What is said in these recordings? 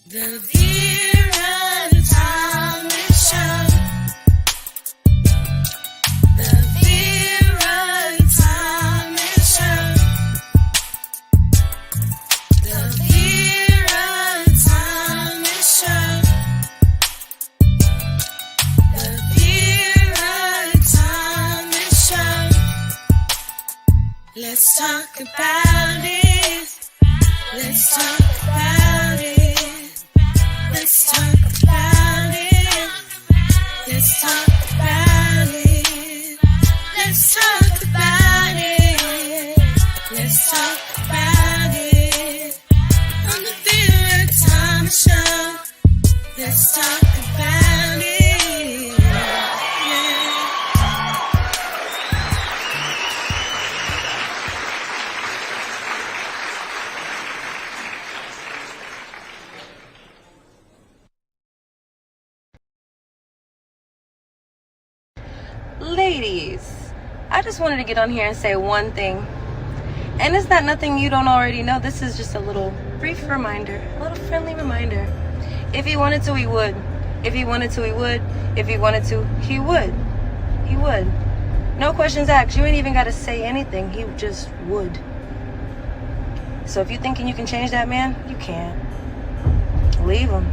The Vera Time Show. The Vera Time Show. The Vera Time Show. The Vera Time Show. Let's talk about it. Let's talk about it. Let's talk about it. Let's talk about it. Let's talk about it. Let's talk about it. On the Vera Time Show. Let's talk about it. Yeah. Ladies, I just wanted to get on here and say one thing. And it's not nothing you don't already know. This is just a little brief reminder, a little friendly reminder. If he wanted to, he would. If he wanted to, he would. If he wanted to, he would. He would. No questions asked. You ain't even got to say anything. He just would. So if you're thinking you can change that man, you can't. Leave him.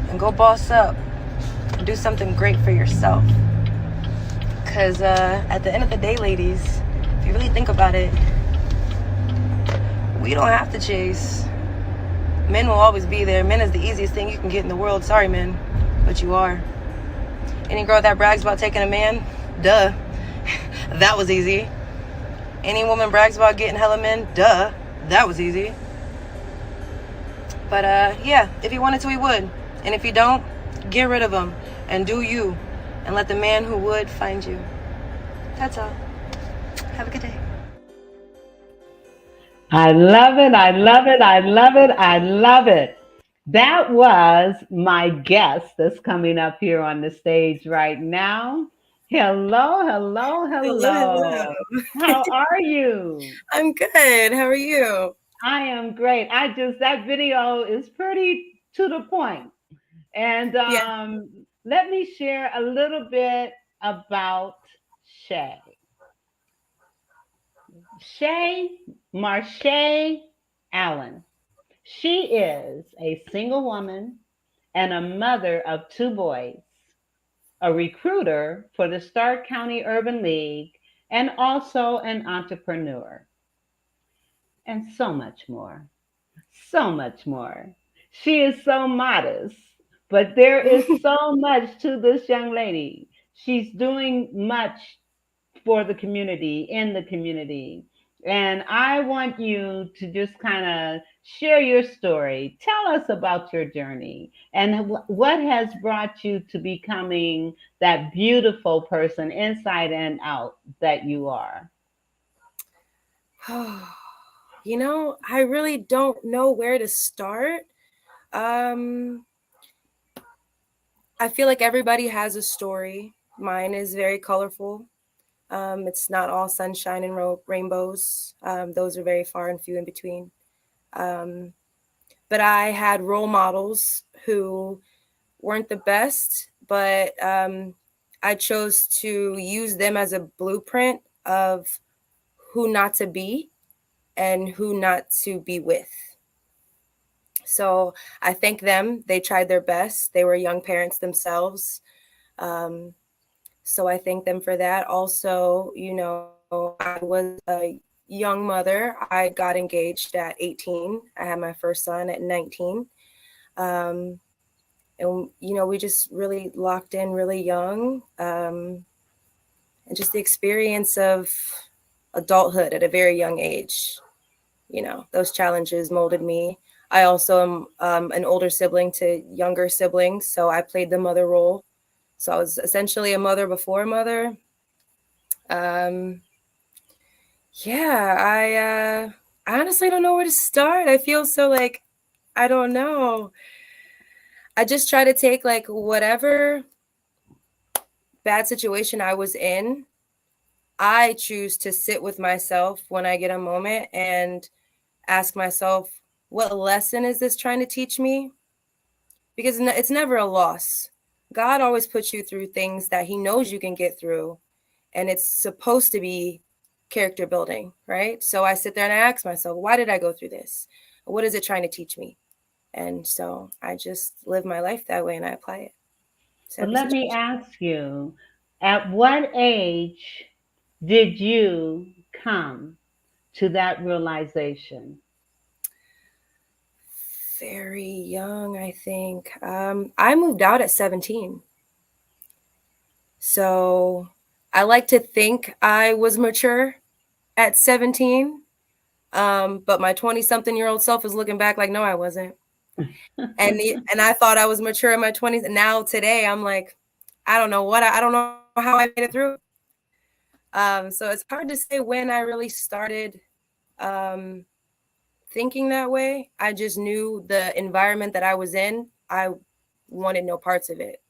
And go boss up. And do something great for yourself. Because at the end of the day, ladies, if you really think about it, we don't have to chase. Men will always be there. Men is the easiest thing you can get in the world. Sorry, men, but you are. Any girl that brags about taking a man, duh. That was easy. Any woman brags about getting hella men, duh. That was easy. But yeah, if he wanted to, he would. And if you don't, get rid of him and do you. And let the man who would find you. That's all. Have a good day. I love it. I love it. I love it. I love it. That was my guest that's coming up here on the stage right now. Hello, hello, hello. How are you? I'm good. How are you? I am great. That video is pretty to the point. And let me share a little bit about Shae. Shae Marshae Allen. She is a single woman and a mother of 2 boys, a recruiter for the Stark County Urban League, and also an entrepreneur. And so much more. So much more. She is so modest, but there is so much to this young lady. She's doing much for the community, in the community. And I want you to just kind of share your story. Tell us about your journey and what has brought you to becoming that beautiful person inside and out that you are. You know, I really don't know where to start. I feel like everybody has a story. Mine is very colorful. It's not all sunshine and rainbows. Those are very far and few in between. But I had role models who weren't the best, but I chose to use them as a blueprint of who not to be and who not to be with. So I thank them. They tried their best. They were young parents themselves. So I thank them for that. Also, you know, I was a young mother. I got engaged at 18. I had my first son at 19. And, you know, we just really locked in really young. And just the experience of adulthood at a very young age. You know, those challenges molded me. I also am an older sibling to younger siblings. So I played the mother role. So I was essentially a mother before a mother. I honestly don't know where to start. I feel so like, I don't know. I just try to take like whatever bad situation I was in. I choose to sit with myself when I get a moment and ask myself, what lesson is this trying to teach me? Because it's never a loss. God always puts you through things that he knows you can get through, and it's supposed to be character building, right? So I sit there and I ask myself, why did I go through this? What is it trying to teach me? And so I just live my life that way and I apply it to But every let me situation. ask you, at what age did you come to that realization? Very young, I think. I moved out at 17. So I like to think I was mature at 17. But my 20-something-year-old self is looking back like, no, I wasn't. And I thought I was mature in my 20s. And now today I'm like, I don't know how I made it through. So it's hard to say when I really started um, thinking that way. I just knew the environment that I was in. I wanted no parts of it.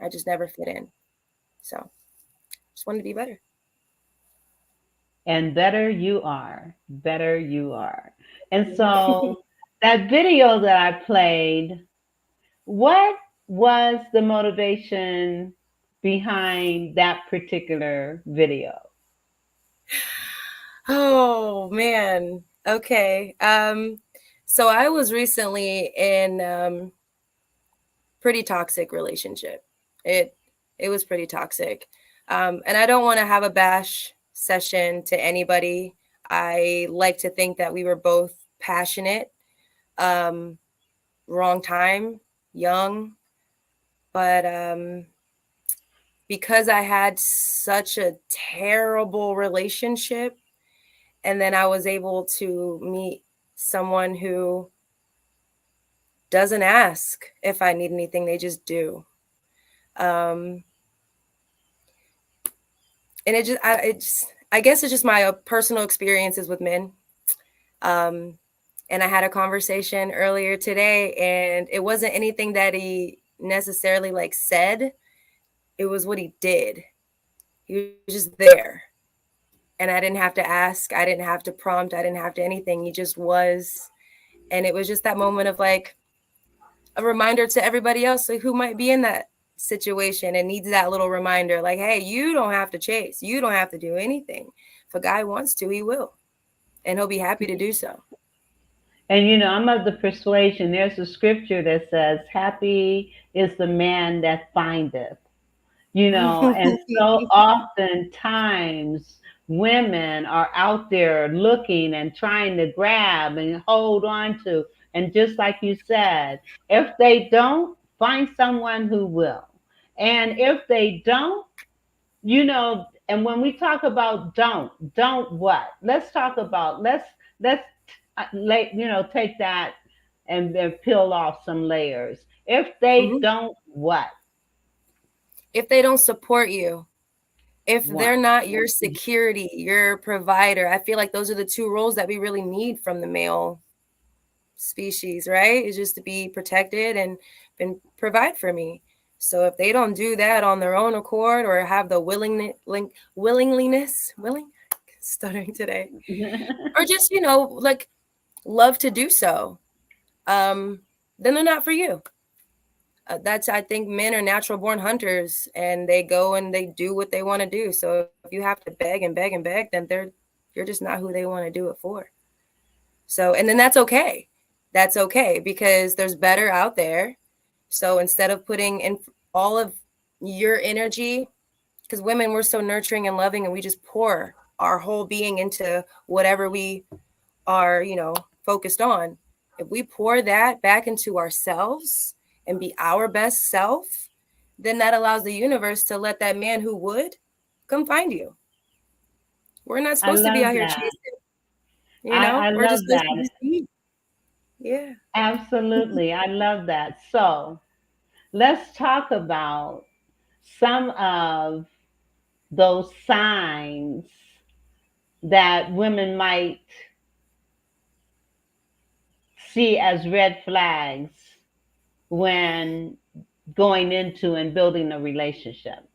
I just never fit in. So just wanted to be better. And better you are, better you are. And so that video that I played, what was the motivation behind that particular video? Oh man. Okay. So I was recently in pretty toxic relationship. It it was pretty toxic. And I don't want to have a bash session to anybody. I like to think that we were both passionate. Um, Wrong time, young, but because I had such a terrible relationship, and then I was able to meet someone who doesn't ask if I need anything, they just do. Um, and I guess it's just my personal experiences with men. Um, and I had a conversation earlier today, and it wasn't anything that he necessarily like said. It was what he did. He was just there, and I didn't have to ask. I didn't have to prompt. I didn't have to anything. He just was, and it was just that moment of like a reminder to everybody else who might be in that situation and needs that little reminder like, hey, you don't have to chase, you don't have to do anything. If a guy wants to, he will, and he'll be happy to do so. And I'm of the persuasion, there's a scripture that says, happy is the man that findeth. And so oftentimes women are out there looking and trying to grab and hold on to. And just like you said, if they don't, find someone who will. And if they don't, and when we talk about don't what? Let's talk about, take that and then peel off some layers. If they Mhm. don't what? If they don't support you, if What? they're not your security, your provider, I feel like those are the two roles that we really need from the male species, right? Is just to be protected and provide for me. So if they don't do that on their own accord or have the willing stuttering today, or just like love to do so, then they're not for you. That's I think men are natural born hunters, and they go and they do what they want to do. So if you have to beg and beg and beg, then you're just not who they want to do it for. So, and then that's okay. That's okay because there's better out there. So instead of putting in all of your energy, because women, we're so nurturing and loving, and we just pour our whole being into whatever we are, focused on. If we pour that back into ourselves and be our best self, then that allows the universe to let that man who would come find you. We're not I supposed to be love out here that. chasing, I we're just love supposed to that. just be. Yeah. Absolutely. I love that. So let's talk about some of those signs that women might see as red flags when going into and building a relationship.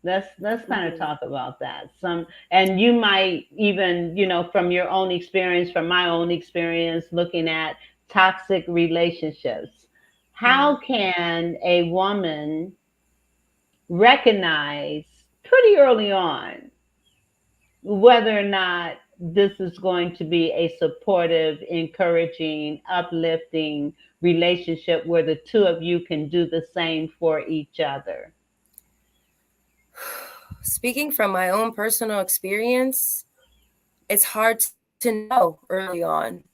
Let's kind of Mhm. talk about that. And you might even, from your own experience, from my own experience, looking at toxic relationships. How can a woman recognize pretty early on whether or not this is going to be a supportive, encouraging, uplifting relationship where the two of you can do the same for each other? Speaking from my own personal experience, it's hard to know early on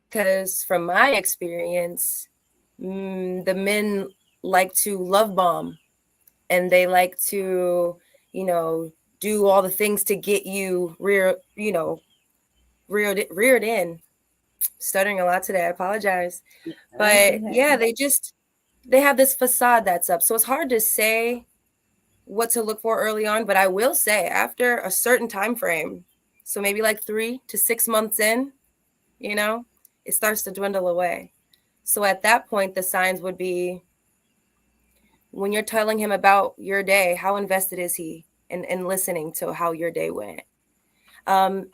because from my experience, the men like to love bomb and they like to, you know, do all the things to get you reared in. Stuttering a lot today, I apologize. That's But okay. yeah, they have this facade that's up. So it's hard to say what to look for early on, but I will say after a certain time frame, so maybe like 3 to 6 months in, you know, it starts to dwindle away. So at that point, the signs would be when you're telling him about your day, how invested is he in listening to how your day went?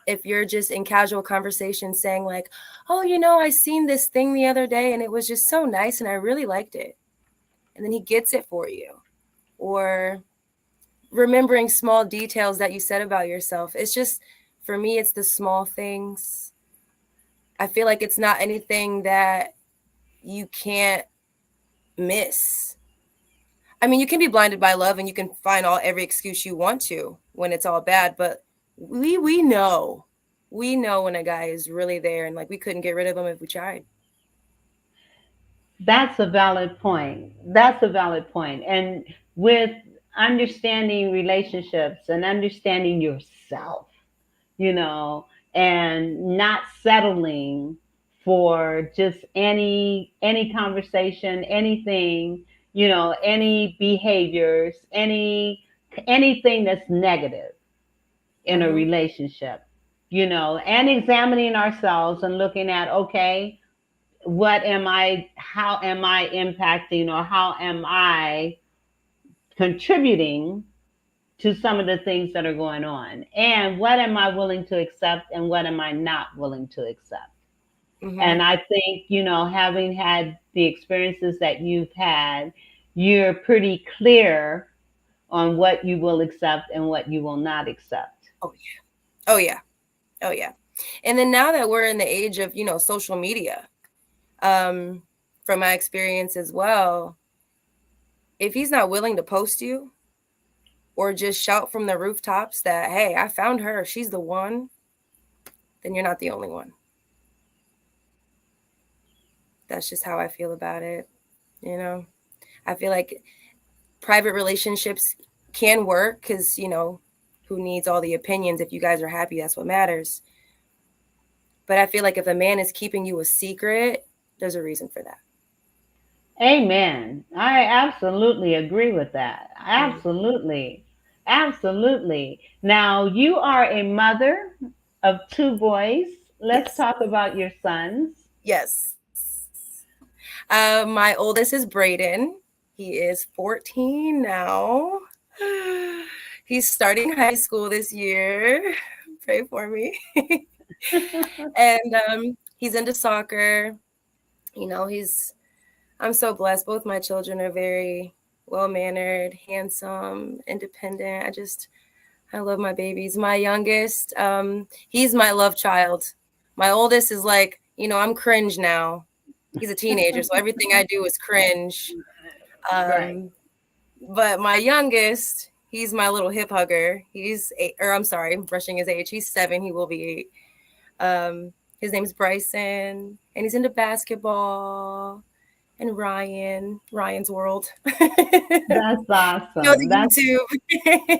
If you're just in casual conversation saying like, oh, I seen this thing the other day and it was just so nice and I really liked it. And then he gets it for you. Or remembering small details that you said about yourself. It's just, for me, it's the small things. I feel like it's not anything that you can't miss. I mean, you can be blinded by love and you can find every excuse you want to when it's all bad, but we know. We know when a guy is really there and like we couldn't get rid of him if we tried. That's a valid point. That's a valid point. And with understanding relationships and understanding yourself, you know, and not settling for just any conversation, anything, any behaviors, anything that's negative in a Mm-hmm. relationship, and examining ourselves and looking at, okay, how am I impacting, or how am I contributing to some of the things that are going on, and what am I willing to accept and what am I not willing to accept. Mm-hmm. And I think, having had the experiences that you've had, you're pretty clear on what you will accept and what you will not accept. Oh yeah. Oh yeah. Oh yeah. And then now that we're in the age of, social media, um, from my experience as well, if he's not willing to post you or just shout from the rooftops that, hey, I found her, she's the one, then you're not the only one. That's just how I feel about it. You know, I feel like private relationships can work because, who needs all the opinions? If you guys are happy, that's what matters. But I feel like if a man is keeping you a secret, there's a reason for that. Amen. I absolutely agree with that. Mm. Absolutely. Absolutely. Now, you are a mother of two boys. Let's Yes. talk about your sons. Yes. My oldest is Braden. He is 14 now. He's starting high school this year. Pray for me. And he's into soccer. I'm so blessed. Both my children are very well mannered, handsome, independent. I love my babies. My youngest, he's my love child. My oldest is like, I'm cringe now. He's a teenager, so everything I do is cringe. Right. Um, but my youngest, he's my little hip hugger. He's 8, or I'm sorry, I'm brushing his age. He's 7. He will be 8. His name's Bryson, and he's into basketball. And Ryan's World. That's Go awesome. to YouTube.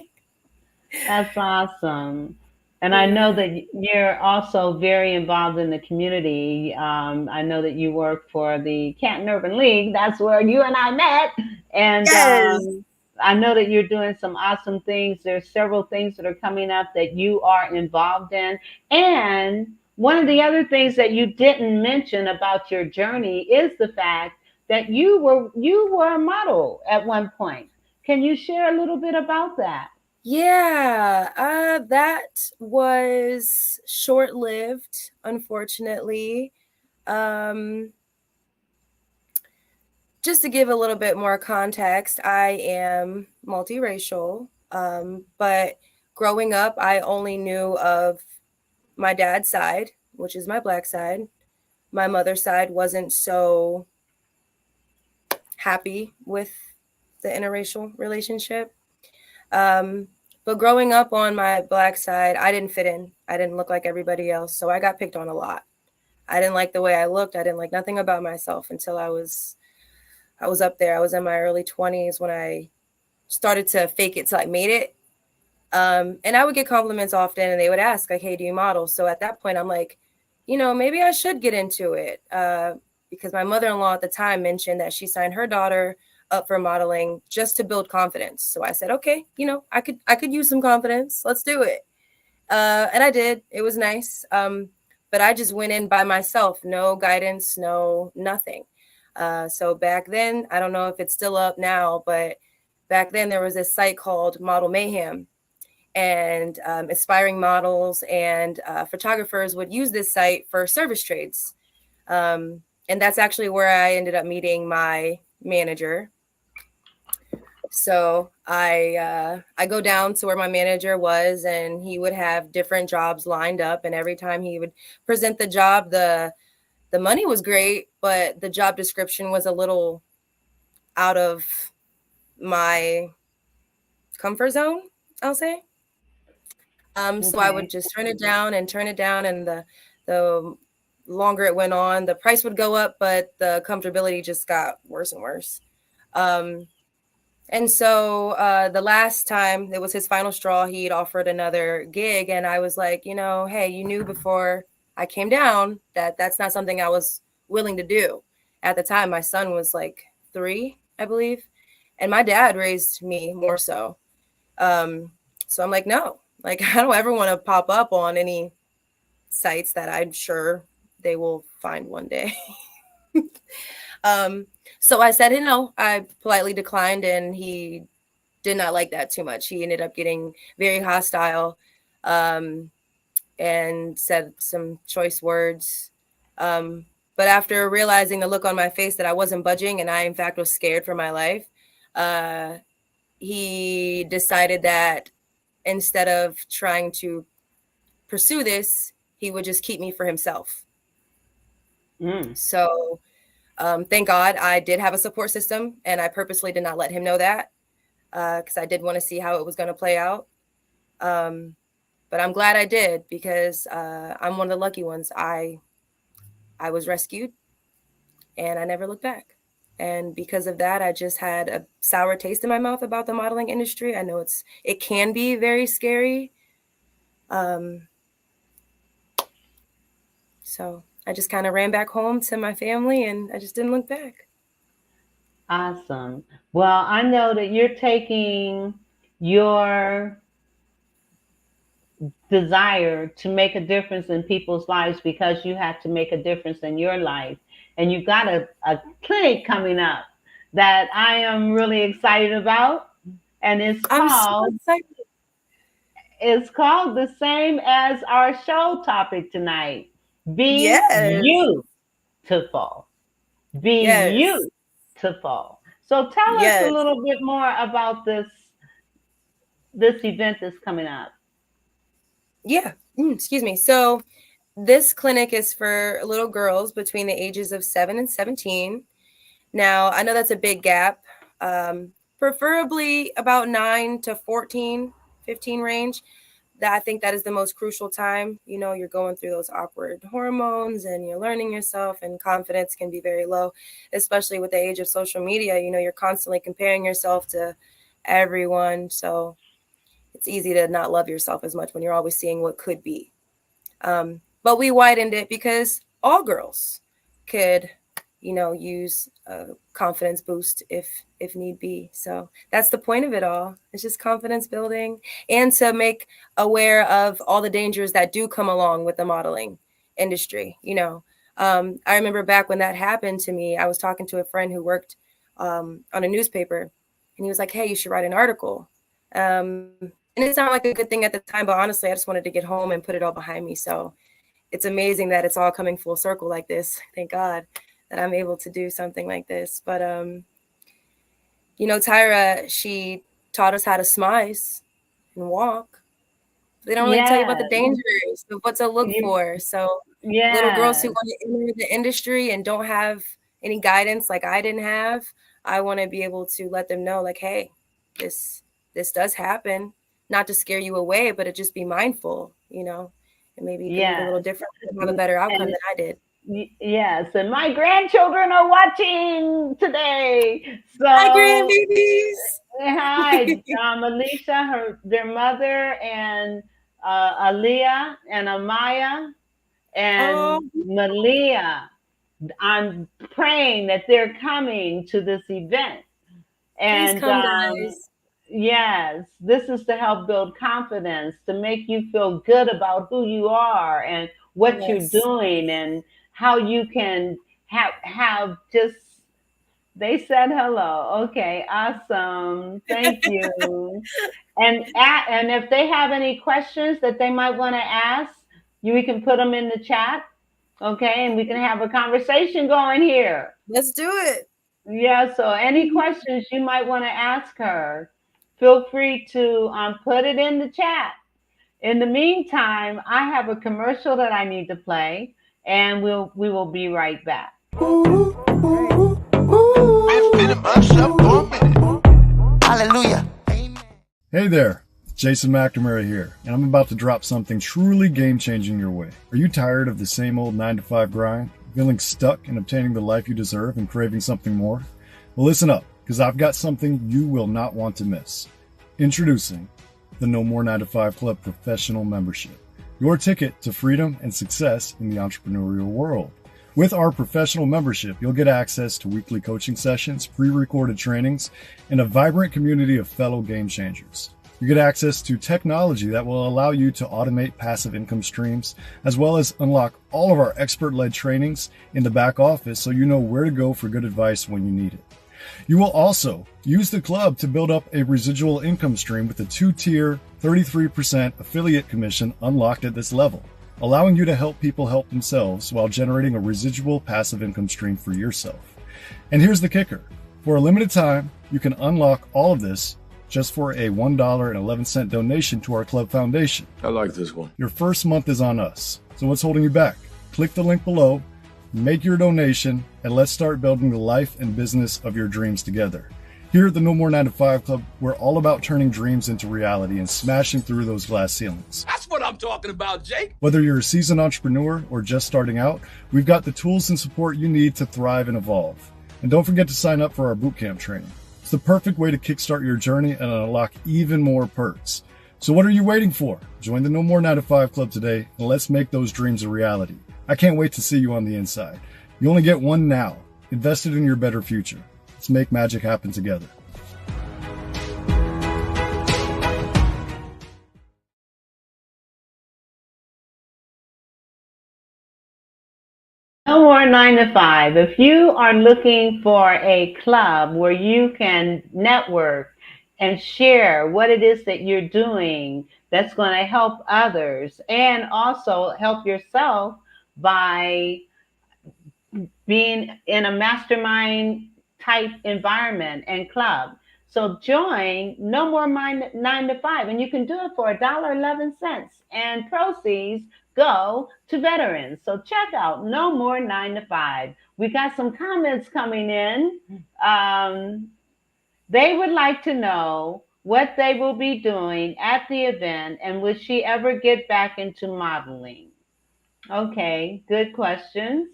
That's awesome. And I know Yeah. that you're also very involved in the community. I know that you work for the Canton Urban League. That's where you and I met. And Yes. I know that you're doing some awesome things. There's several things that are coming up that you are involved in. And one of the other things that you didn't mention about your journey is the fact that you were a model at one point. Can you share a little bit about that? Yeah. That was short lived, unfortunately. Um, just to give a little bit more context, I am multiracial. But growing up, I only knew of my dad's side, which is my black side. My mother's side wasn't so happy with the interracial relationship. Um, but growing up on my black side, I didn't fit in. I didn't look like everybody else, so I got picked on a lot. I didn't like the way I looked. I didn't like nothing about myself until I was up there. I was in my early 20s when I started to fake it till I made it. And I would get compliments often, and they would ask, like, "Hey, do you model?" So at that point, I'm like, maybe I should get into it, because my mother-in-law at the time mentioned that she signed her daughter up for modeling just to build confidence. So I said, okay, I could use some confidence. Let's do it. And I did. It was nice. But I just went in by myself, no guidance, no nothing. So back then, I don't know if it's still up now, but back then there was this site called Model Mayhem, and aspiring models and photographers would use this site for service trades. And that's actually where I ended up meeting my manager. So I go down to where my manager was, and he would have different jobs lined up. And every time he would present the job, the money was great, but the job description was a little out of my comfort zone, I'll say. So I would Okay. just turn it down and turn it down, and the longer it went on, the price would go up, but the comfortability just got worse and worse. Um, and so the last time it was his final straw, he'd offered another gig, and I was like, hey, you knew before I came down that that's not something I was willing to do. At the time, my son was like 3, I believe, and my dad raised me more so. Um, so I'm like, no, like I don't ever want to pop up on any sites that I'm sure they will find one day. um, so I said, I politely declined, and he did not like that too much. He ended up getting very hostile, um, and said some choice words. Um, but after realizing the look on my face that I wasn't budging and I, in fact, was scared for my life, uh, he decided that instead of trying to pursue this, he would just keep me for himself. Mm. So thank God I did have a support system, and I purposely did not let him know that, because I did want to see how it was going to play out. Um, but I'm glad I did, because I'm one of the lucky ones. I was rescued, and I never looked back. And because of that, I just had a sour taste in my mouth about the modeling industry. I know it can be very scary. Um, so I just kind of ran back home to my family, and I just didn't look back. Awesome. Well, I know that you're taking your desire to make a difference in people's lives because you had to make a difference in your life. And you've got a clinic coming up that I am really excited about. And I'm so excited. it's called the same as our show topic tonight. Be Yes. beautiful. Be Yes. beautiful. So tell us a Yes. little bit more about this event that's coming up. Yeah. Excuse me. So this clinic is for little girls between the ages of 7 and 17. Now, I know that's a big gap. Preferably about 9 to 14, 15 range. That I think that is the most crucial time. You're going through those awkward hormones, and you're learning yourself, and confidence can be very low, especially with the age of social media. You're constantly comparing yourself to everyone. So it's easy to not love yourself as much when you're always seeing what could be. But we widened it because all girls could, use a confidence boost if need be. So that's the point of it all. It's just confidence building, and to make aware of all the dangers that do come along with the modeling industry. I remember back when that happened to me, I was talking to a friend who worked on a newspaper, and he was like, "Hey, you should write an article." And it sounded like a good thing at the time, but honestly, I just wanted to get home and put it all behind me. So it's amazing that it's all coming full circle like this. Thank God that I'm able to do something like this. But you know, Tyra, she taught us how to smize and walk. They don't really tell you about the Yes. dangers of what to look for. So little girls who Yes. want to enter the industry and don't have any guidance like I didn't have, I want to be able to let them know, like, hey, this does happen. Not to scare you away, but to just be mindful, you know, and maybe you can move a little Yes. different and have a better outcome And than I did. yes, and my grandchildren are watching today. Hi, So grandbabies. hi, Alicia, their mother, and Aaliyah and Amaya Oh, and Malia. I'm praying that they're coming to this event. please And come, guys. yes, this is to help build confidence, to make you feel good about who you are and what you're Yes. doing and how you can have just. They said hello. Okay, awesome. Thank you. And if they have any questions that they might want to ask, we can put them in the chat. Okay, and we can have a conversation going here. Let's do it. Yeah, so any questions you might want to ask her, feel free to put it in the chat. In the meantime, I have a commercial that I need to play, and we will be right back. Hallelujah. Hey there, Jason McNamara here, and I'm about to drop something truly game-changing your way. Are you tired of the same old 9-to-5 grind? Feeling stuck in obtaining the life you deserve and craving something more? Well, listen up, because I've got something you will not want to miss. Introducing the No More 9-to-5 Club Professional Membership, your ticket to freedom and success in the entrepreneurial world. With our professional membership, you'll get access to weekly coaching sessions, pre-recorded trainings, and a vibrant community of fellow game changers. You get access to technology that will allow you to automate passive income streams, as well as unlock all of our expert-led trainings in the back office so you know where to go for good advice when you need it. You will also use the club to build up a residual income stream with a 2-tier 33% affiliate commission unlocked at this level, allowing you to help people help themselves while generating a residual passive income stream for yourself. And here's the kicker. For a limited time, you can unlock all of this just for a $1.11 donation to our club foundation. I like this one. Your first month is on us. So what's holding you back? Click the link below, make your donation, and let's start building the life and business of your dreams together. Here at the No More 9-to-5 Club, we're all about turning dreams into reality and smashing through those glass ceilings. That's what I'm talking about, Jake. Whether you're a seasoned entrepreneur or just starting out, we've got the tools and support you need to thrive and evolve. And don't forget to sign up for our bootcamp training. It's the perfect way to kickstart your journey and unlock even more perks. So what are you waiting for? Join the No More 9-to-5 Club today, and let's make those dreams a reality. I can't wait to see you on the inside. You only get one now. Invest it in your better future. Let's make magic happen together. No more 9 to 5. If you are looking for a club where you can network and share what it is that you're doing that's going to help others and also help yourself by being in a mastermind type environment and club. So join No More 9 to 5, and you can do it for $1.11, and proceeds go to veterans. So check out No More 9 to 5. We got some comments coming in. They would like to know what they will be doing at the event, and would she ever get back into modeling? Okay, good questions.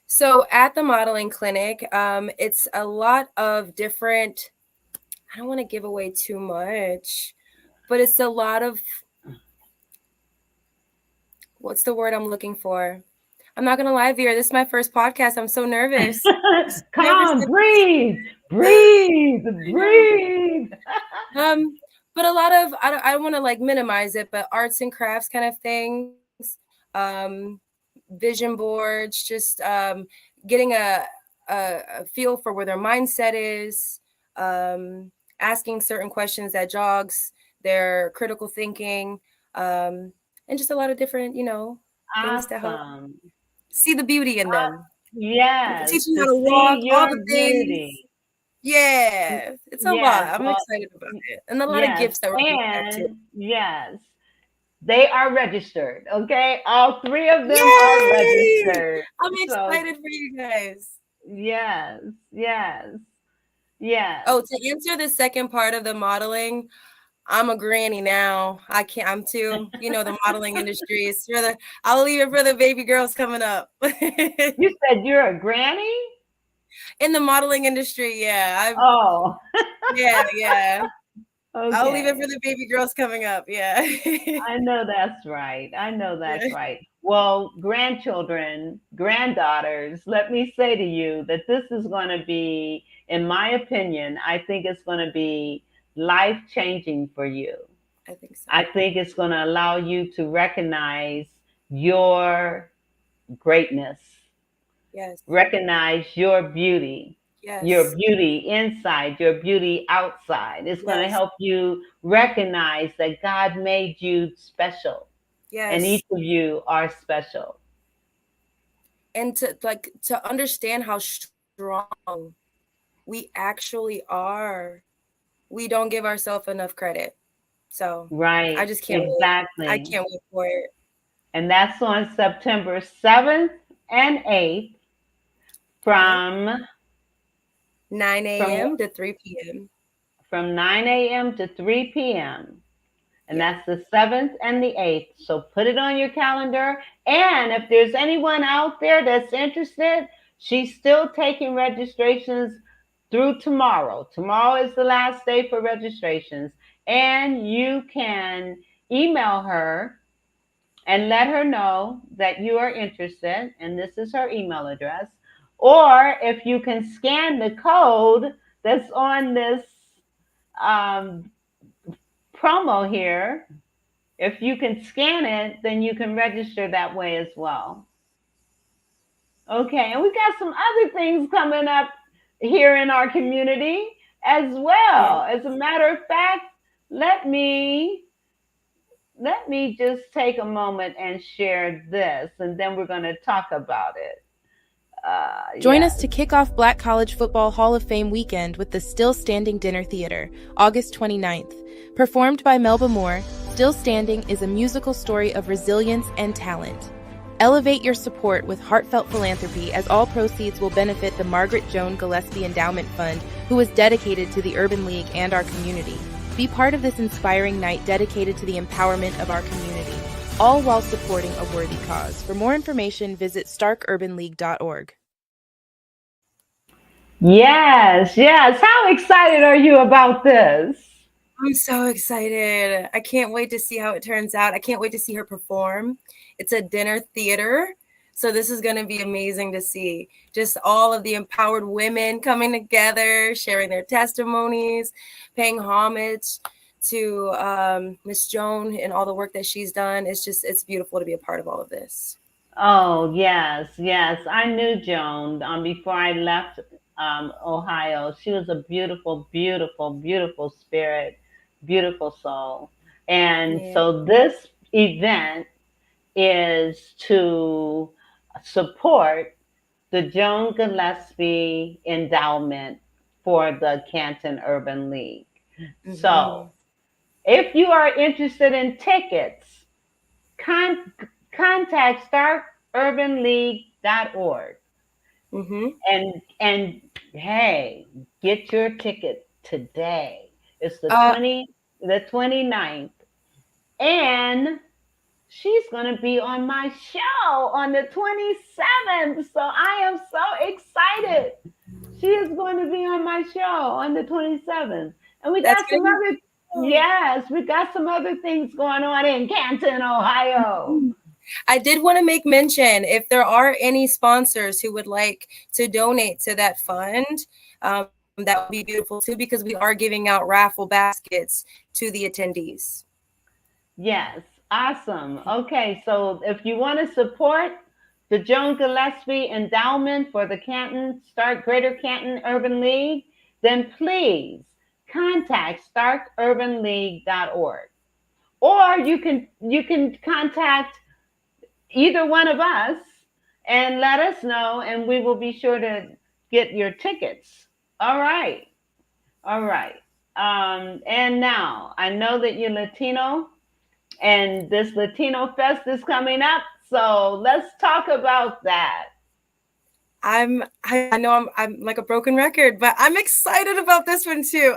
So at the modeling clinic, it's a lot of different, I don't want to give away too much, but it's a lot of, what's the word I'm looking for? I'm not going to lie, Vera, this is my first podcast. I'm so nervous. Come on, breathe. But a lot of, I don't want to like minimize it, but arts and crafts kind of things, vision boards, just getting a feel for where their mindset is, asking certain questions that jogs their critical thinking, and just a lot of different, things to help Awesome. see the beauty in them. Yes, Teach them to how to walk, see all your the things. beauty. Yeah, it's a lot. Yes, I'm well, excited about it, and a lot of yes, gifts that we're giving out too. and yes, they are registered. Okay, all three of them are Yay! registered. I'm So excited for you guys. yes, yes, yes. Oh, to answer the second part of the modeling, I'm a granny now. I can't. I'm too. The modeling industry is for the. I'll leave it for the baby girls coming up. You said you're a granny? In the modeling industry, yeah. Oh, Yeah. I'll leave it okay. for the baby girls coming up. Yeah. I know that's right. I know that's Yeah. right. Well, grandchildren, granddaughters, let me say to you that this is going to be, in my opinion, I think it's going to be life changing for you. I think so. I think it's going to allow you to recognize your greatness, Yes. recognize your Yes. inside, your beauty outside. It's going to Yes. help you recognize that God made you special and Yes. each of you are special. And to understand how strong we actually are. We don't give ourselves enough credit. So I Right, just can't wait. I exactly. can't wait for it. And that's on September 7th and 8th Yep. from 9 from a.m. to 3 p.m. from 9 a.m. to 3 p.m. And Yeah. that's the 7th and the 8th. So put it on your calendar. And if there's anyone out there that's interested, she's still taking registrations through tomorrow. Tomorrow is the last day for registrations. And you can email her and let her know that you are interested. And this is her email address. Or if you can scan the code that's on this um, promo here, if you can scan it, then you can register that way as well. Okay, and we got some other things coming up here in our community as Yeah. well. As a matter of fact, let me just take a moment and share this, and then we're going to talk about it. Join us Yes. to kick off Black College Football Hall of Fame weekend with the Still Standing Dinner Theater, August 29th. Performed by Melba Moore, Still Standing is a musical story of resilience and talent. Elevate your support with heartfelt philanthropy, as all proceeds will benefit the Margaret Joan Gillespie Endowment Fund, who is dedicated to the Urban League and our community. Be part of this inspiring night dedicated to the empowerment of our community, all while supporting a worthy cause. For more information, visit starkurbanleague.org. Yes, yes. How excited are you about this? I'm so excited. I can't wait to see how it turns out. I can't wait to see her perform. It's a dinner theater. So this is going to be amazing to see. Just all of the empowered women coming together, sharing their testimonies, paying homage to Miss Joan and all the work that she's done. It's beautiful to be a part of all of this. Oh, yes, yes. I knew Joan before I left Ohio. She was a beautiful, beautiful, beautiful spirit, beautiful soul. And Yeah. so this event is to support the Joan Gillespie Endowment for the Canton Urban League. Mm-hmm. So if you are interested in tickets, contact starturbanleague.org. Mm-hmm. And hey, get your ticket today. It's the 29th. And she's going to be on my show on the 27th. So I am so excited. She is going to be on my show on the 27th. And we got some other yes, we got some other things going on in Canton, Ohio. I did want to make mention, if there are any sponsors who would like to donate to that fund, that would be beautiful too, because we are giving out raffle baskets to the attendees. Yes, awesome. Okay, so if you want to support the Joan Gillespie Endowment for the Greater Canton Urban League, then please contact starkurbanleague.org. or you can contact either one of us and let us know, and we will be sure to get your tickets. All right. All right. And now I know that you're Latino, and this Latino Fest is coming up. So let's talk about that. I know I'm like a broken record, but I'm excited about this one too.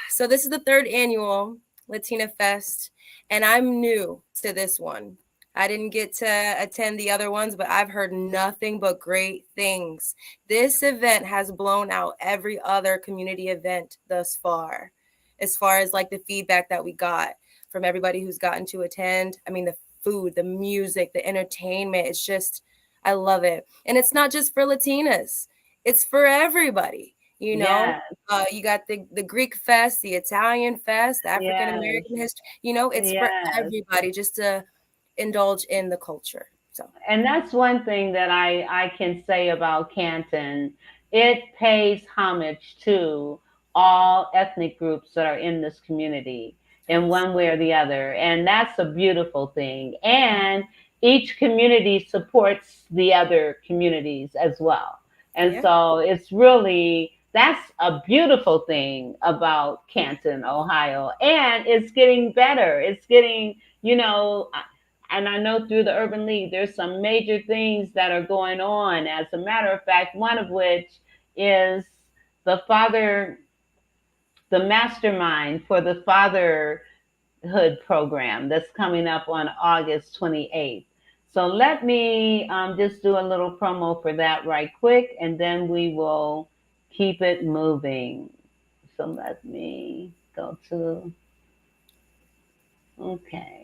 So this is the 3rd annual Latina Fest, and I'm new to this one. I didn't get to attend the other ones, but I've heard nothing but great things. This event has blown out every other community event thus far as like the feedback that we got from everybody who's gotten to attend. I mean, the food, the music, the entertainment, it's just, I love it. And it's not just for Latinas, it's for everybody, you know? Yes. You got the Greek Fest, the Italian Fest, the African American history, you know, it's for everybody just to indulge in the culture. So, and that's one thing that I can say about Canton. It pays homage to all ethnic groups that are in this community in one way or the other. And that's a beautiful thing. And each community supports the other communities as well. And so it's really, that's a beautiful thing about Canton, Ohio. And it's getting better. It's getting, you know, and I know through the Urban League, there's some major things that are going on. As a matter of fact, one of which is the mastermind for the fatherhood program that's coming up on August 28th. So let me just do a little promo for that right quick, and then we will keep it moving. So let me go to, okay.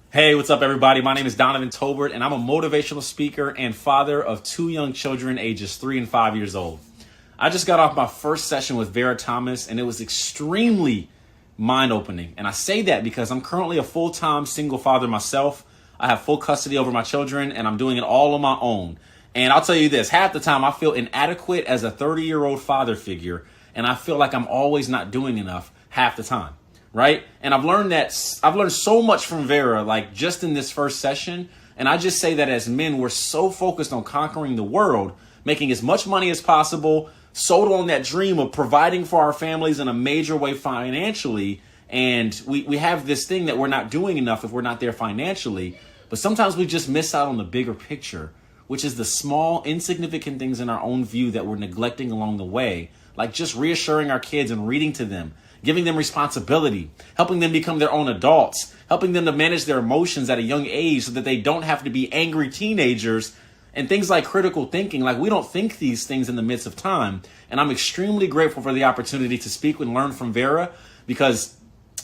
Hey, what's up, everybody? My name is Donovan Tobert, and I'm a motivational speaker and father of 2 young children, ages 3 and 5 years old. I just got off my first session with Vera Thomas, and it was extremely mind-opening. And I say that because I'm currently a full-time single father myself. I have full custody over my children, and I'm doing it all on my own. And I'll tell you this, half the time I feel inadequate as a 30-year-old father figure, and I feel like I'm always not doing enough half the time. Right? And I've learned so much from Vera, like just in this first session. And I just say that as men, we're so focused on conquering the world, making as much money as possible, sold on that dream of providing for our families in a major way financially. And we have this thing that we're not doing enough if we're not there financially. But sometimes we just miss out on the bigger picture, which is the small, insignificant things in our own view that we're neglecting along the way, like just reassuring our kids and reading to them, giving them responsibility, helping them become their own adults, helping them to manage their emotions at a young age so that they don't have to be angry teenagers, and things like critical thinking. Like, we don't think these things in the midst of time. And I'm extremely grateful for the opportunity to speak and learn from Vera, because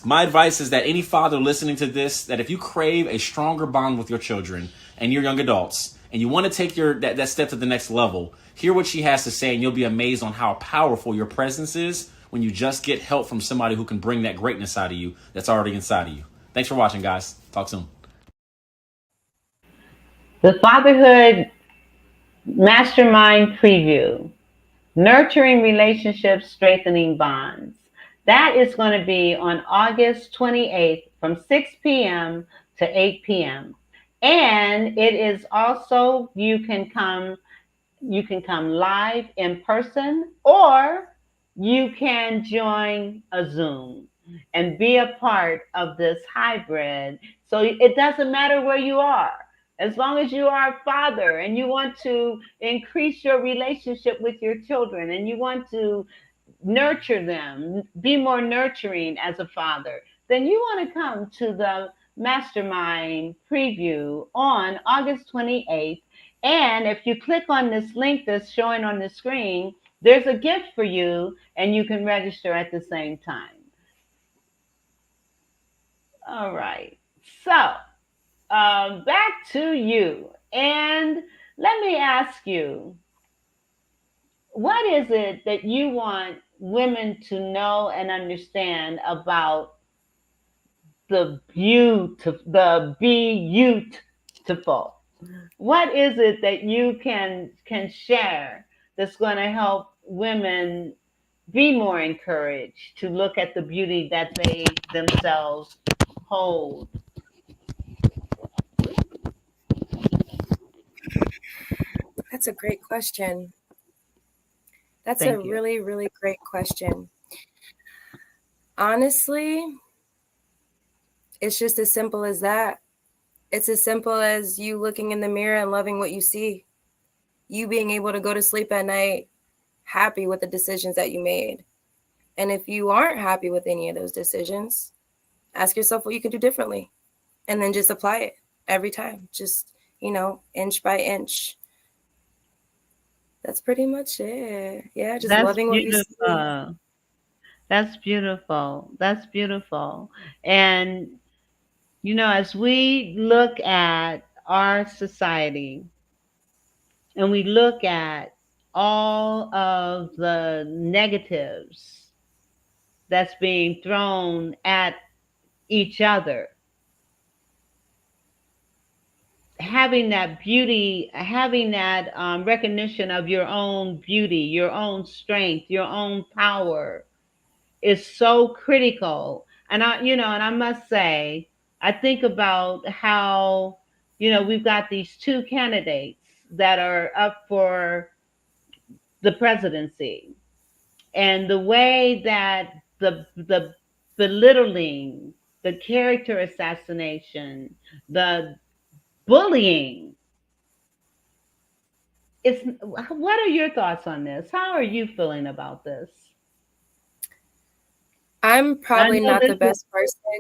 my advice is that any father listening to this, that if you crave a stronger bond with your children and your young adults, and you want to take that step to the next level, hear what she has to say, and you'll be amazed on how powerful your presence is when you just get help from somebody who can bring that greatness out of you that's already inside of you. Thanks for watching, guys. Talk soon. The Fatherhood Mastermind Preview, Nurturing Relationships, Strengthening Bonds. That is going to be on August 28th from 6 p.m. to 8 p.m. And it is also, you can come live in person, or you can join a Zoom and be a part of this hybrid. So it doesn't matter where you are. As long as you are a father and you want to increase your relationship with your children and you want to nurture them, be more nurturing as a father, then you want to come to the Mastermind Preview on August 28th. And if you click on this link that's showing on the screen, there's a gift for you, and you can register at the same time. All right. So back to you. And let me ask you, what is it that you want women to know and understand about the YOU-TIFUL? What is it that you can share that's going to help women be more encouraged to look at the beauty that they themselves hold? That's a great question. That's a Thank you. really, really great question. Honestly, it's just as simple as that. It's as simple as you looking in the mirror and loving what you see. You being able to go to sleep at night happy with the decisions that you made. And if you aren't happy with any of those decisions, ask yourself what you could do differently and then just apply it every time. Just, inch by inch. That's pretty much it. Yeah, just That's loving what you see. beautiful. That's beautiful. That's beautiful. And, as we look at our society and we look at all of the negatives that's being thrown at each other, having that beauty, having that recognition of your own beauty, your own strength, your own power is so critical. And I must say, I think about how, we've got these two candidates that are up for the presidency, and the way that the belittling, the character assassination, the bullying, what are your thoughts on this? How are you feeling about this? I'm I probably know not the this is best person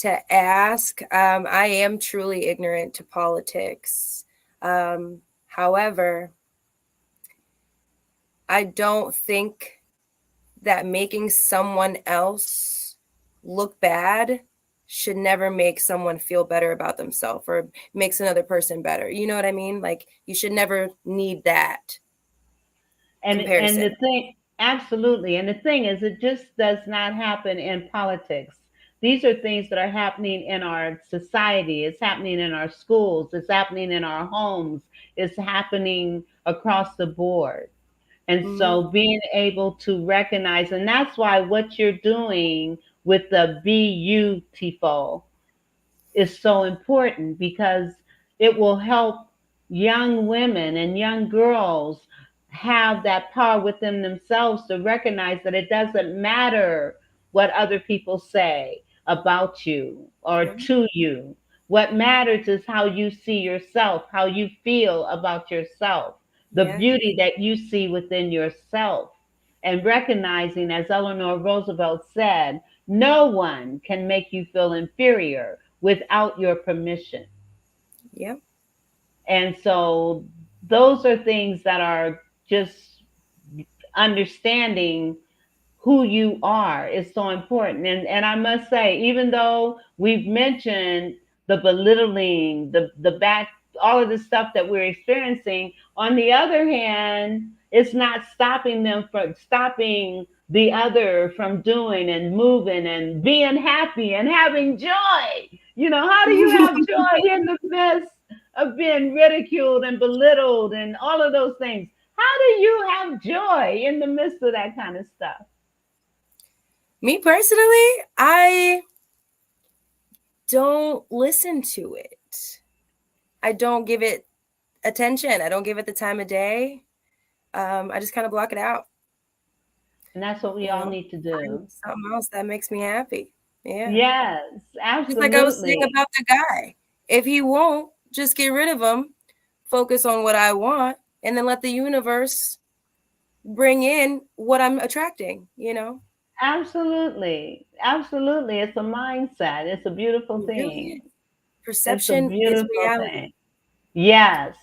to ask. I am truly ignorant to politics. However, I don't think that making someone else look bad should never make someone feel better about themselves or makes another person better. You know what I mean? Like, you should never need that and the comparison. thing, absolutely. And the thing is, it just does not happen in politics. These are things that are happening in our society. It's happening in our schools. It's happening in our homes. It's happening across the board. And Mhm. so being able to recognize, and that's why what you're doing with the YOU-TIFUL is so important, because it will help young women and young girls have that power within themselves to recognize that it doesn't matter what other people say about you or Yeah. to you. What matters is how you see yourself, how you feel about yourself, the Yeah. beauty that you see within yourself, and recognizing, as Eleanor Roosevelt said, no one can make you feel inferior without your permission. Yeah. And so those are things that are just understanding who you are is so important. And I must say, even though we've mentioned the belittling, the back, all of the stuff that we're experiencing, on the other hand, it's not stopping the other from doing and moving and being happy and having joy. How do you have joy in the midst of being ridiculed and belittled and all of those things? How do you have joy in the midst of that kind of stuff? Me personally, I don't listen to it. I don't give it attention. I don't give it the time of day. I just kind of block it out. And that's what we all need to Find do. something else that makes me happy. Yeah. Yes, Just like I was saying absolutely. about the guy. If he won't, just get rid of him, focus on what I want, and then let the universe bring in what I'm attracting. Absolutely. Absolutely. It's a mindset. It's a beautiful It really thing. is. It's a Perception is beautiful reality. thing. Yes.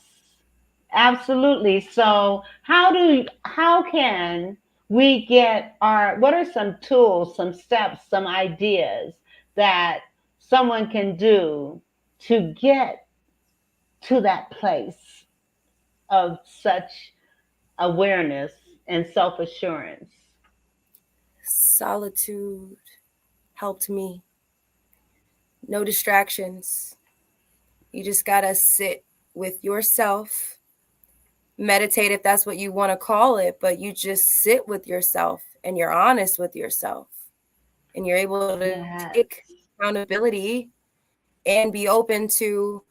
Absolutely. So, how can we get what are some tools, some steps, some ideas that someone can do to get to that place of such awareness and self assurance? Solitude helped me. No distractions. You just gotta sit with yourself, meditate if that's what you want to call it, but you just sit with yourself and you're honest with yourself and you're able to take accountability and be open to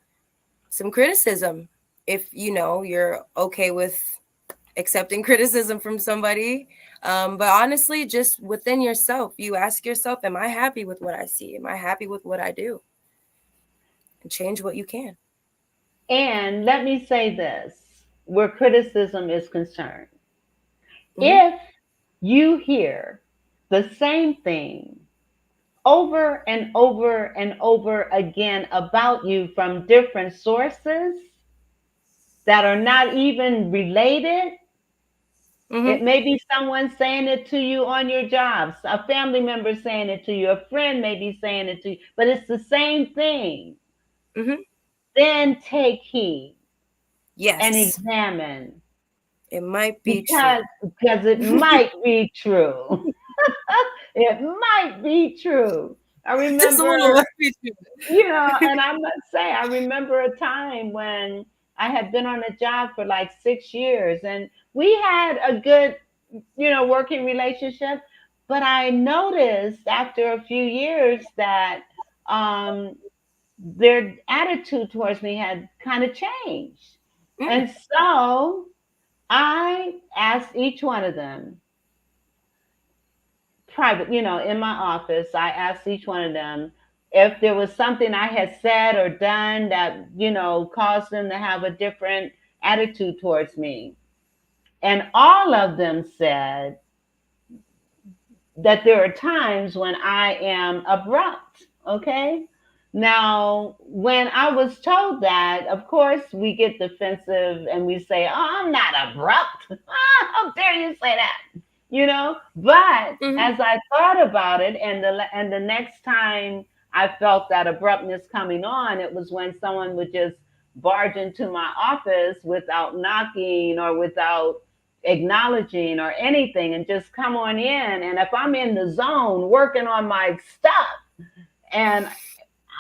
some criticism. If you're okay with accepting criticism from somebody. But honestly, just within yourself, you ask yourself, am I happy with what I see? Am I happy with what I do? And change what you can. And let me say this, where criticism is concerned. Mm-hmm. If you hear the same thing over and over and over again about you from different sources that are not even related, Mm-hmm. it may be someone saying it to you on your jobs, a family member saying it to you, a friend may be saying it to you, but it's the same thing. Mm-hmm. Then take heed and Yes. examine. It might be true. Because it might be true. It might be true. I remember, Just a little might be true. and I must say, I remember a time when I had been on a job for like 6 years and we had a good, working relationship. But I noticed after a few years that their attitude towards me had kind of changed. And so I asked each one of them, private, in my office, I asked each one of them if there was something I had said or done that, caused them to have a different attitude towards me. And all of them said that there are times when I am abrupt. Okay. Now, when I was told that, of course, we get defensive and we say, oh, I'm not abrupt. How dare you say that? But as I thought about it, and the next time I felt that abruptness coming on, it was when someone would just barge into my office without knocking or without acknowledging or anything and just come on in. And if I'm in the zone working on my stuff, and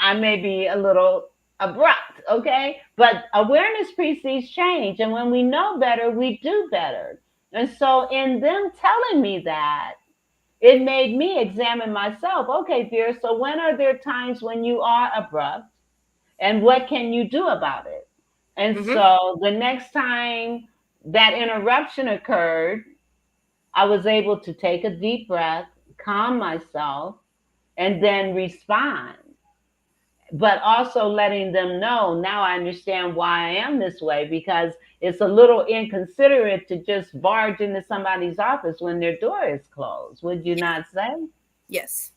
I may be a little abrupt, okay? But awareness precedes change. And when we know better, we do better. And so in them telling me that, it made me examine myself. Okay, Vera, so when are there times when you are abrupt? And what can you do about it? And so the next time that interruption occurred, I was able to take a deep breath, calm myself, and then respond. But also letting them know, now I understand why I am this way, because it's a little inconsiderate to just barge into somebody's office when their door is closed. Would you not say? Yes.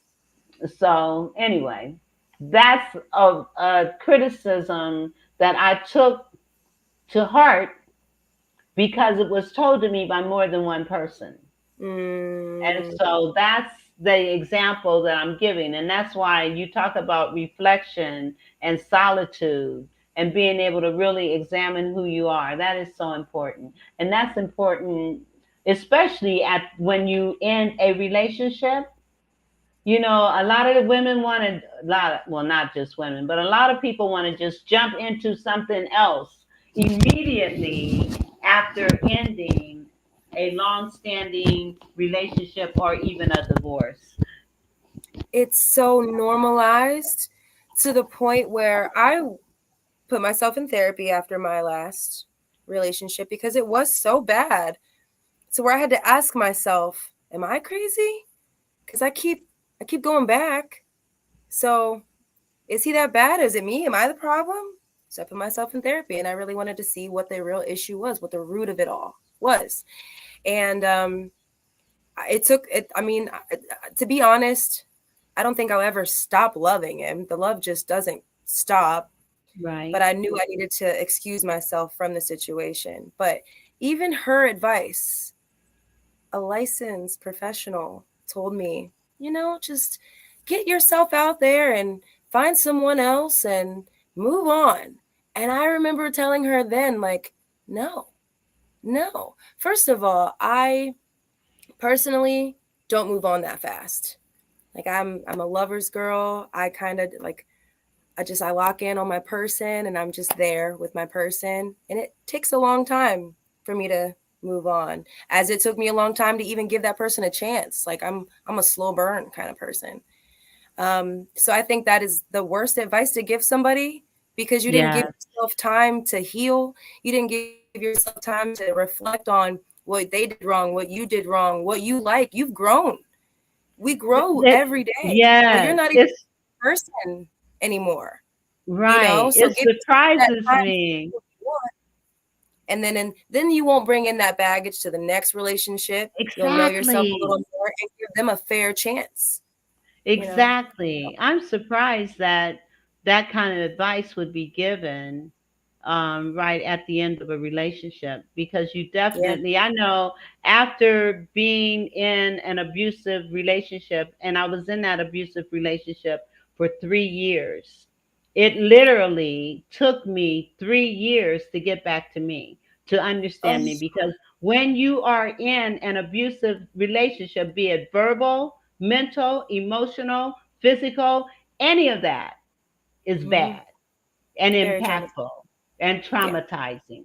So anyway, that's a criticism that I took to heart because it was told to me by more than one person. And so that's the example that I'm giving. And that's why you talk about reflection and solitude and being able to really examine who you are. That is so important. And that's important, especially when you end a relationship. A lot of the women well, not just women, but a lot of people want to just jump into something else immediately after ending a long-standing relationship or even a divorce. It's so normalized to the point where I put myself in therapy after my last relationship because it was so bad. So where I had to ask myself, am I crazy? Because I keep going back. So is he that bad? Is it me? Am I the problem? So I put myself in therapy and I really wanted to see what the real issue was, what the root of it all was. And it took it. I mean, to be honest, I don't think I'll ever stop loving him. The love just doesn't stop. Right. But I knew I needed to excuse myself from the situation. But even her advice, a licensed professional told me, just get yourself out there and find someone else and move on. And I remember telling her then, like, no. First of all, I personally don't move on that fast. Like I'm a lover's girl. I kind of like I lock in on my person and I'm just there with my person. And it takes a long time for me to move on. As it took me a long time to even give that person a chance. Like I'm a slow burn kind of person. So I think that is the worst advice to give somebody, because you didn't give Yeah. yourself time to heal. You didn't give yourself time to reflect on what they did wrong, what you did wrong, what you like. You've grown. We grow every day. So you're Yes, not even it's a person anymore, right. So It give yourself that surprises time to me. do what you want. And then you won't bring in that baggage to the next relationship. You'll know yourself a little Exactly. more and give them a fair chance, you know. Exactly. I'm surprised that that kind of advice would be given right at the end of a relationship, because you Yeah. definitely, I know after being in an abusive relationship, and I was in that abusive relationship for 3 years, it literally took me 3 years to get back to me, to Oh, understand me, because when you are in an abusive relationship, be it verbal, mental, emotional, physical, any of that is hmm bad and very traumatizing. impactful and Yeah. traumatizing.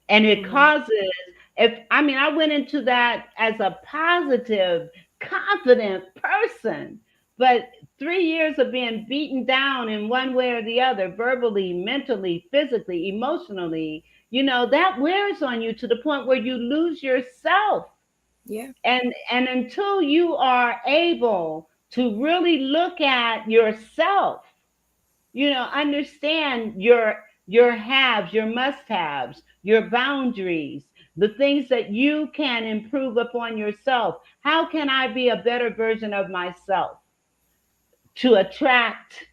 And it hmm causes, if I mean, I went into that as a positive, confident person, but 3 years of being beaten down in one way or the other, verbally, mentally, physically, emotionally, that wears on you to the point where you lose yourself. Yeah. And until you are able to really look at yourself, understand your haves, your must-haves, your boundaries, the things that you can improve upon yourself. How can I be a better version of myself to attract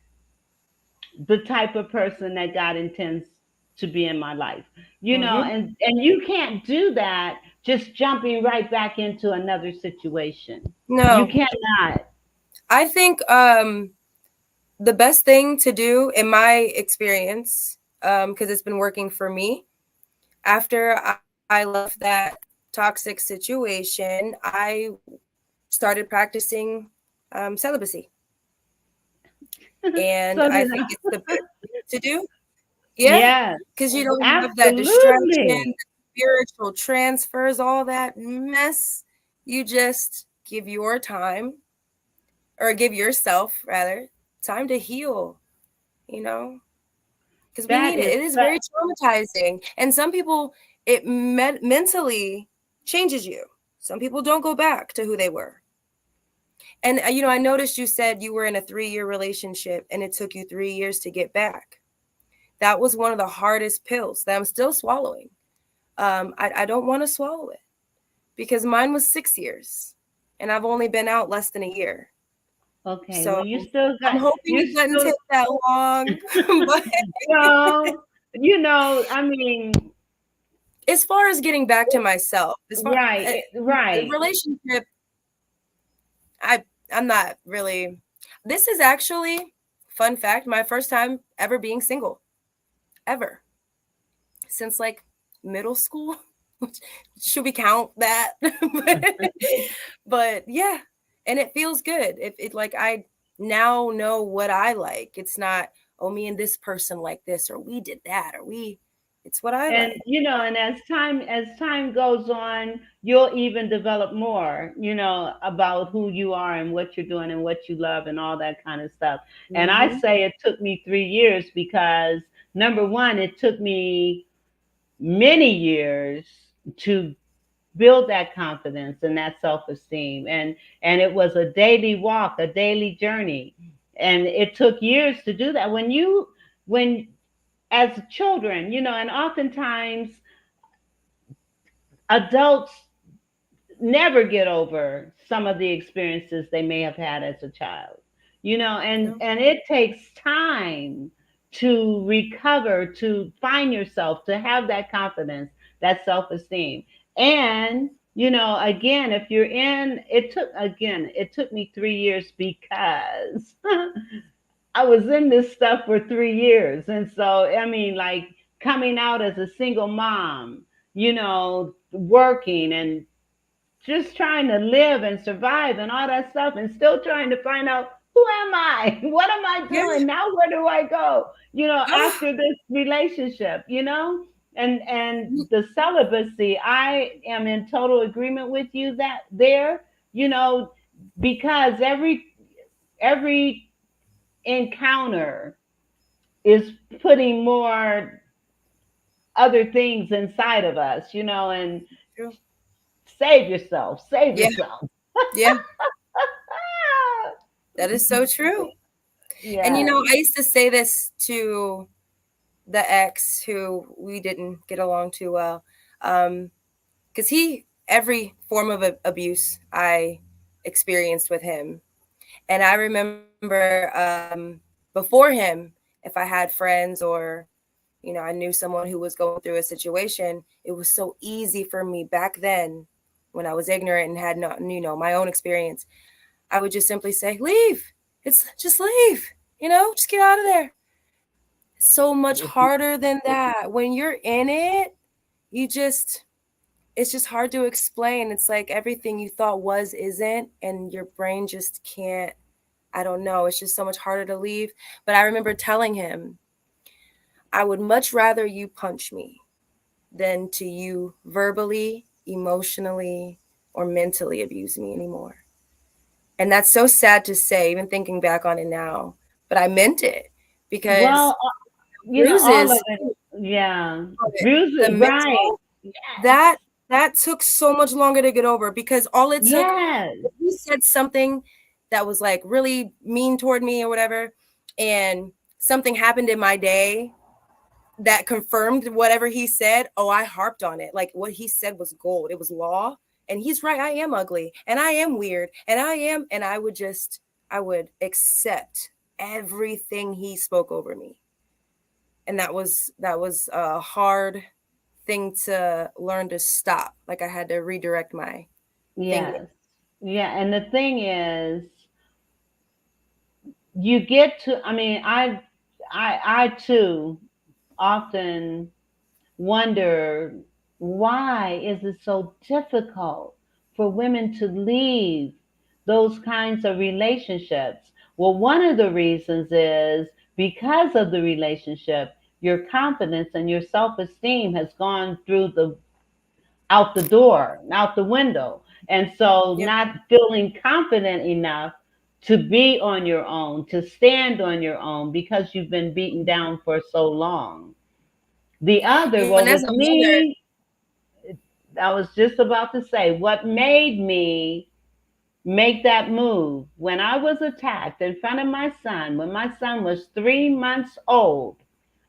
the type of person that God intends to be in my life? hmm And you can't do that just jumping right back into another situation. You No, cannot. I think the best thing to do, in my experience, because it's been working for me, after I left that toxic situation, I started practicing celibacy. And So I did think I. it's the best thing to do. Yeah, Yes, because you don't have that distraction, absolutely. the spiritual transfers, all that mess. You just give your time, or give yourself rather, time to heal, you know, because we That need it. is It is very traumatizing. And some people, it mentally changes you. Some people don't go back to who they were. And, I noticed you said you were in a 3-year relationship and it took you 3 years to get back. That was one of the hardest pills that I'm still swallowing. I don't want to swallow it, because mine was 6 years and I've only been out less than a year. okay. So Well, you still I'm got, hoping you're it doesn't still, take that long. But no, I mean, as far as getting back to myself, as far the right. relationship, I I'm not really. This is actually, fun fact, my first time ever being single, ever, since like middle school. Should we count that? But yeah, and it feels good. It like, I now know what I like. It's not, oh, me and this person like this, or we did that, or we. It's what I And like. and as time goes on, you'll even develop more, about who you are and what you're doing and what you love and all that kind of stuff. And I hmm say it took me 3 years because, number one, it took me many years to build that confidence and that self-esteem, and it was a daily walk, a daily journey, and it took years to do that. When as children, and oftentimes adults never get over some of the experiences they may have had as a child, and No. it takes time to recover, to find yourself, to have that confidence, that self-esteem. And again, if you're in it took me 3 years because I was in this stuff for 3 years. And so, I mean, like, coming out as a single mom, working and just trying to live and survive and all that stuff, and still trying to find out, who am I? What am I Yeah. doing? Now where do I go? Oh, After this relationship, And the celibacy, I am in total agreement with you that there, you know, because every encounter is putting more other things inside of us, you know, and True. save yourself, save Yeah. yourself. Yeah. That is so true. And Yeah. I used to say this to the ex who we didn't get along too well. Because every form of abuse I experienced with him. And I remember before him, if I had friends or, I knew someone who was going through a situation, it was so easy for me back then when I was ignorant and had not, my own experience. I would just simply say, leave. It's just leave, just get out of there. It's so much harder than that. When you're in it, it's just hard to explain. It's like everything you thought was isn't, and your brain just can't. I don't know. It's just so much harder to leave. But I remember telling him, I would much rather you punch me than to you verbally, emotionally, or mentally abuse me anymore. And that's so sad to say, even thinking back on it now. But I meant it because Well, all of bruises, it. Yeah. the Bruises, right. mental, Yes. that took so much longer to get over because all it took, Yes. he said something that was like really mean toward me or whatever, and something happened in my day that confirmed whatever he said. Oh, I harped on it. Like what he said was gold. It was law. And he's right. I am ugly and I am weird and I would accept everything he spoke over me. And that was a hard thing to learn to stop. Like I had to redirect my thinking. Yes. Yeah. And the thing is, you get to, I mean, I too often wonder, why is it so difficult for women to leave those kinds of relationships? Well, one of the reasons is because of the relationship, your confidence and your self-esteem has gone through the out the door, out the window. And so Yep. not feeling confident enough to be on your own, to stand on your own because you've been beaten down for so long. The other, And well, as with a mother, me, I was just about to say, what made me make that move when I was attacked in front of my son, when my son was 3 months old,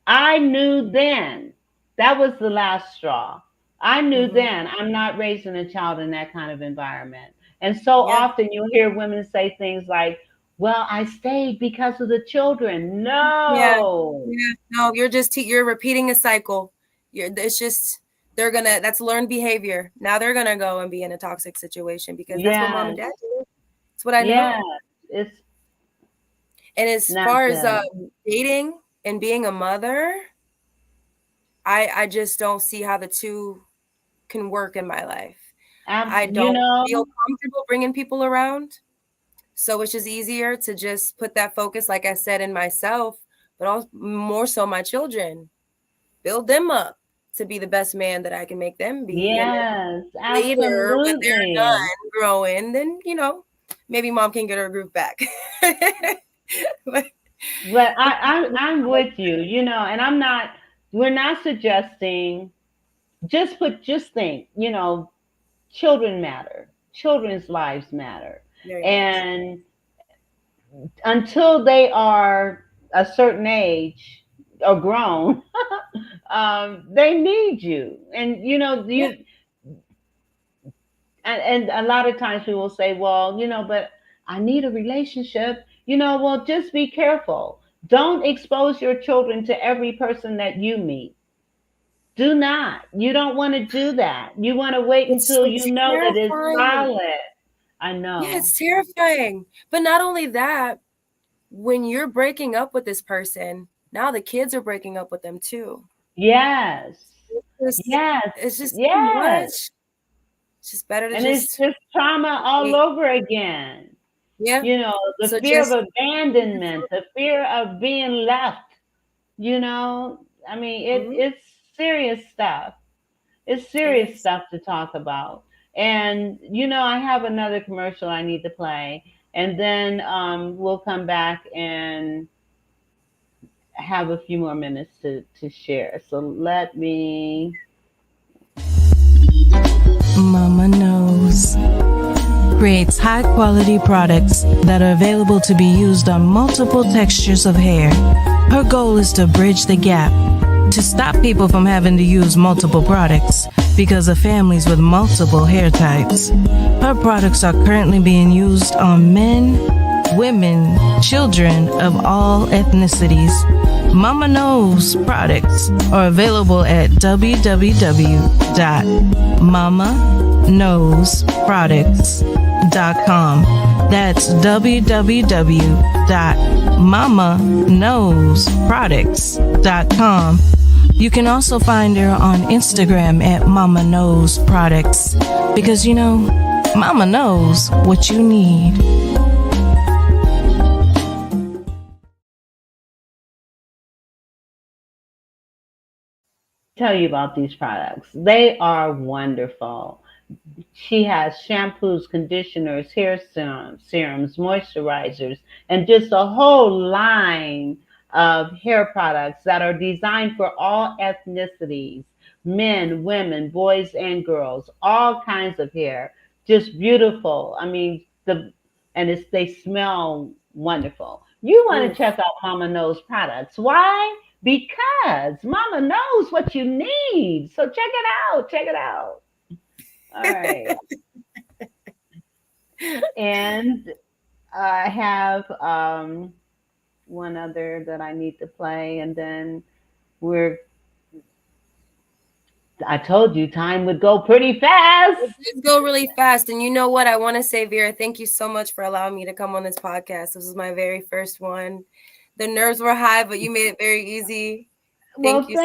I knew then that was the last straw. I knew then I'm not raising a child in that kind of environment. And so yeah. often you'll hear women say things like, well, I stayed because of the children. Yeah. No. Yeah. No, you're repeating a cycle. It's just that's learned behavior. Now they're gonna go and be in a toxic situation because that's what mom and Yes. dad did. It's what I Yes. know. It's And as not far as good. dating and being a mother, I just don't see how the two can work in my life. I You don't feel know, comfortable bringing people around. So it's just easier to just put that focus, like I said, in myself, but also more so my children. Build them up to be the best man that I can make them be. And then yes, later, when they're absolutely. done growing, then, maybe mom can get her groove back. But But I'm with you, you know, and we're not suggesting, just think, you know, children matter. Children's lives matter. very much. And until they are a certain age or grown, they need you. And, you know, Yeah. and a lot of times people will say, well, you know, but I need a relationship. You know, well, just be careful. Don't expose your children to every person that you meet. Do not. You don't want to do that. You want to wait It's until so you know that it's terrifying. solid. I Yeah, know. it's terrifying. But not only that, when you're breaking up with this person, now the kids are breaking up with them too. Yes. It's, Yes. it's just too Yes. much. It's just better to And it's just just trauma all wait. over again. Yeah. You know, the So fear of just abandonment, the fear of being left, you know. I mean, mhm. it's serious stuff. It's serious stuff to talk about. And, I have another commercial I need to play. And then we'll come back and have a few more minutes to share. So let me. Mama Knows creates high quality products that are available to be used on multiple textures of hair. Her goal is to bridge the gap to stop people from having to use multiple products because of families with multiple hair types. Her products are currently being used on men, women, children of all ethnicities. Mama Knows products are available at www.mamaknowsproducts.com. That's www.mamaknowsproducts.com. You can also find her on Instagram at Mama Knows Products because, Mama knows what you need. Tell you about these products. They are wonderful. She has shampoos, conditioners, hair serums, moisturizers, and just a whole line of hair products that are designed for all ethnicities, men, women, boys, and girls, all kinds of hair. Just beautiful. I mean, they smell wonderful. You want to check out Mama Knows products. Why? Because Mama knows what you need. So check it out. Check it out. All right. And I have one other that I need to play. And then I told you time would go pretty fast. It did go really fast. And you know what? I want to say, Vera, thank you so much for allowing me to come on this podcast. This was my very first one. The nerves were high, but you made it very easy. Thank you.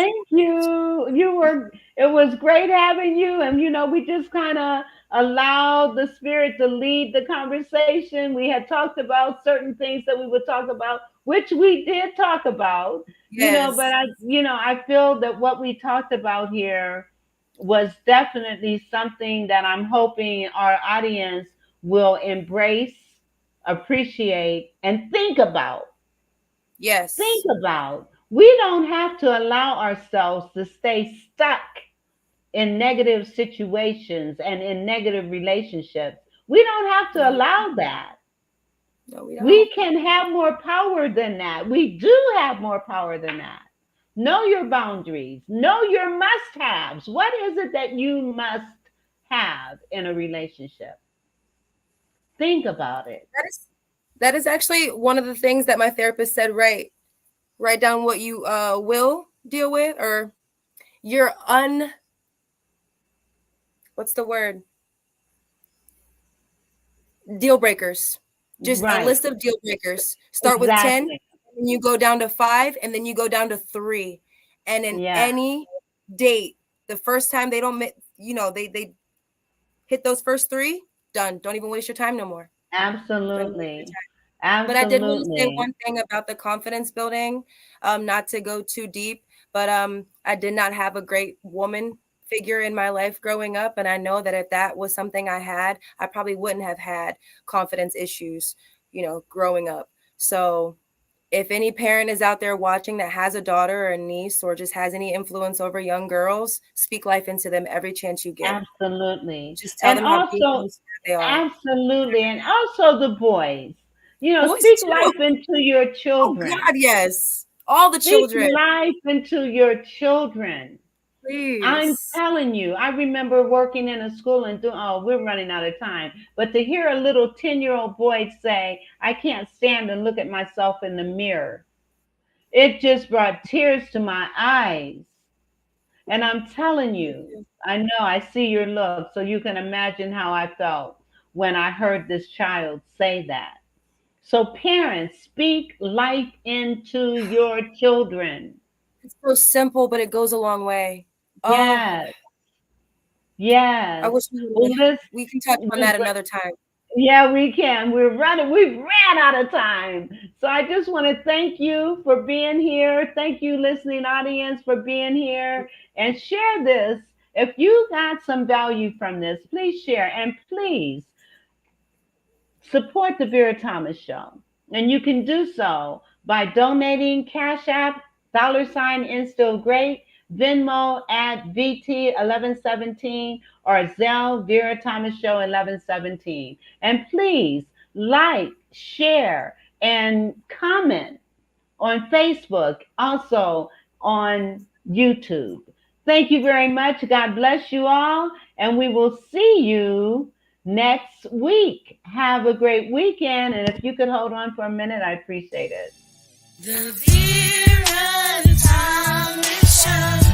It was great having you. And, we just kind of allowed the spirit to lead the conversation. We had talked about certain things that we would talk about, which we did talk about, but I feel that what we talked about here was definitely something that I'm hoping our audience will embrace, appreciate, and think about. Yes. Think about. We don't have to allow ourselves to stay stuck in negative situations and in negative relationships. We don't have to allow that. No, we don't. We can have more power than that. We do have more power than that. Know your boundaries. Know your must-haves. What is it that you must have in a relationship? Think about it. That is actually one of the things that my therapist said, write down what you will deal with, or your what's the word? Deal breakers. Just a list of deal breakers. Start with 10, and you go down to 5, and then you go down to 3. And in any date, the first time they don't, they hit those first 3, done. Don't even waste your time no more. Absolutely. But I did want to say one thing about the confidence building, not to go too deep, but I did not have a great woman figure in my life growing up. And I know that if that was something I had, I probably wouldn't have had confidence issues, growing up. So if any parent is out there watching that has a daughter or a niece or just has any influence over young girls, speak life into them every chance you get. Absolutely. Just tell them how beautiful they are. Absolutely. And also the boys. Speak life into your children. Oh God, yes. All the children. Speak life into your children. Please. I'm telling you, I remember working in a school and we're running out of time. But to hear a little 10-year-old boy say, I can't stand and look at myself in the mirror, it just brought tears to my eyes. And I'm telling you, I know I see your look, so you can imagine how I felt when I heard this child say that. So parents, speak life into your children. It's so simple, but it goes a long way. Yes. Yes. I wish we can touch on that another time. Yeah, we can. We're running. We've ran out of time. So I just want to thank you for being here. Thank you, listening audience, for being here. And share this. If you got some value from this, please share. And please support the Vera Thomas Show. And you can do so by donating Cash App, $ Instill Great, Venmo at VT1117, or Zelle Vera Thomas Show 1117. And please like, share, and comment on Facebook, also on YouTube. Thank you very much. God bless you all, and we will see you next week. Have a great weekend, and if you could hold on for a minute, I appreciate it. The Vera Thomas Show.